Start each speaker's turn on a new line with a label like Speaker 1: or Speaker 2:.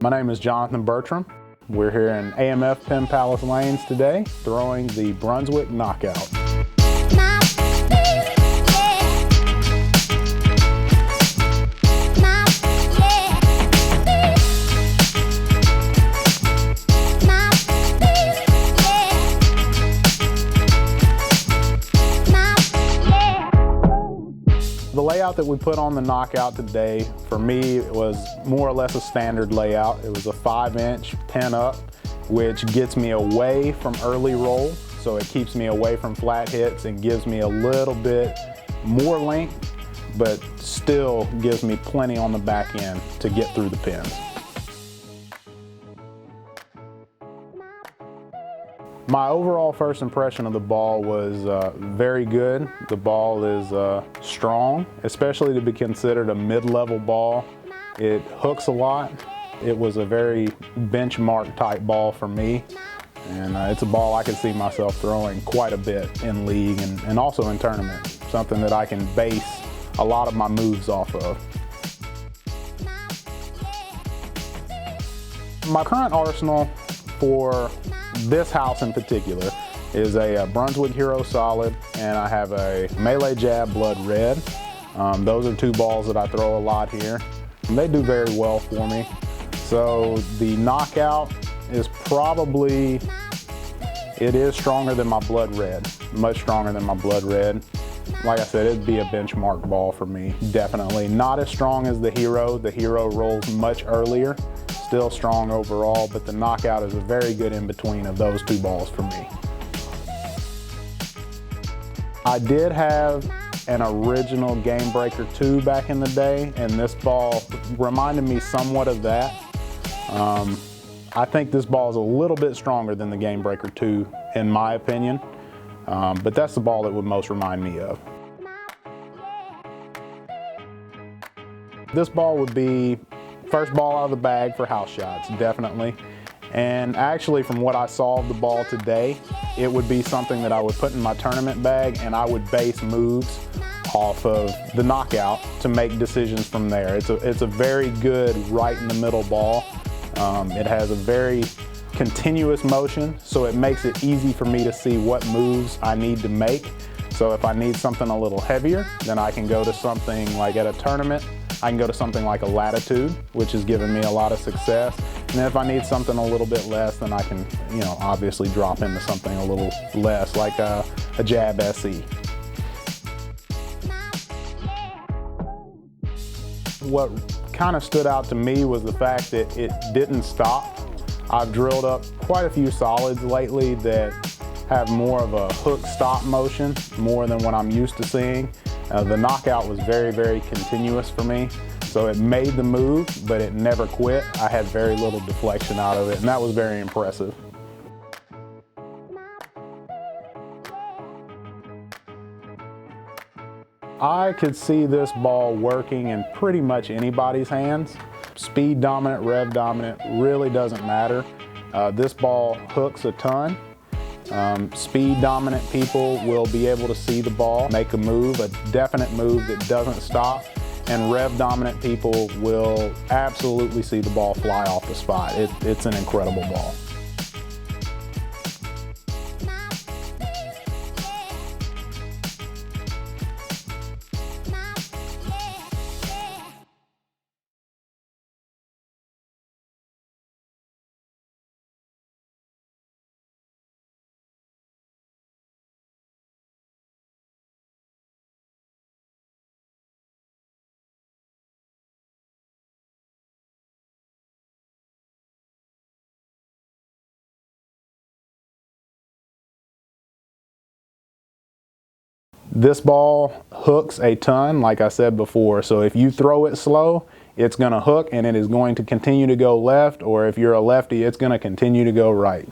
Speaker 1: My name is Jonathan Burttram. We're here in AMF Penn Palace Lanes today, throwing the Brunswick Knock Out. The layout that we put on the knockout today, for me, it was more or less a standard layout. It was a 5-inch pin up, which gets me away from early roll, so it keeps me away from flat hits and gives me a little bit more length, but still gives me plenty on the back end to get through the pins. My overall first impression of the ball was very good. The ball is strong, especially to be considered a mid-level ball. It hooks a lot. It was a very benchmark type ball for me. And it's a ball I could see myself throwing quite a bit in league and also in tournament. Something that I can base a lot of my moves off of. My current arsenal for this house in particular is a Brunswick Hero Solid, and I have a Melee Jab Blood Red. Those are two balls that I throw a lot here. And they do very well for me. So the knockout is probably, it is stronger than my Blood Red, much stronger than my Blood Red. Like I said, it'd be a benchmark ball for me, definitely. Not as strong as the Hero. The Hero rolls much earlier. Still strong overall, but the knockout is a very good in-between of those two balls for me. I did have an original Game Breaker 2 back in the day, and this ball reminded me somewhat of that. I think this ball is a little bit stronger than the Game Breaker 2 in my opinion, but that's the ball that would most remind me of. This ball would be first ball out of the bag for house shots, definitely. And actually, from what I saw of the ball today, it would be something that I would put in my tournament bag, and I would base moves off of the knockout to make decisions from there. It's a very good right in the middle ball. It has a very continuous motion, so it makes it easy for me to see what moves I need to make. So if I need something a little heavier, then I can go to something like at a tournament, I can go to something like a Latitude, which has given me a lot of success. And then if I need something a little bit less, then I can, obviously drop into something a little less, like a Jab SE. What kind of stood out to me was the fact that it didn't stop. I've drilled up quite a few solids lately that have more of a hook stop motion, more than what I'm used to seeing. The knockout was very, very continuous for me. So it made the move, but it never quit. I had very little deflection out of it, and that was very impressive. I could see this ball working in pretty much anybody's hands. Speed dominant, rev dominant, really doesn't matter. This ball hooks a ton. Speed dominant people will be able to see the ball, make a move, a definite move that doesn't stop. And rev dominant people will absolutely see the ball fly off the spot. It's an incredible ball. This ball hooks a ton, like I said before, so if you throw it slow, it's going to hook and it is going to continue to go left, or if you're a lefty, it's going to continue to go right.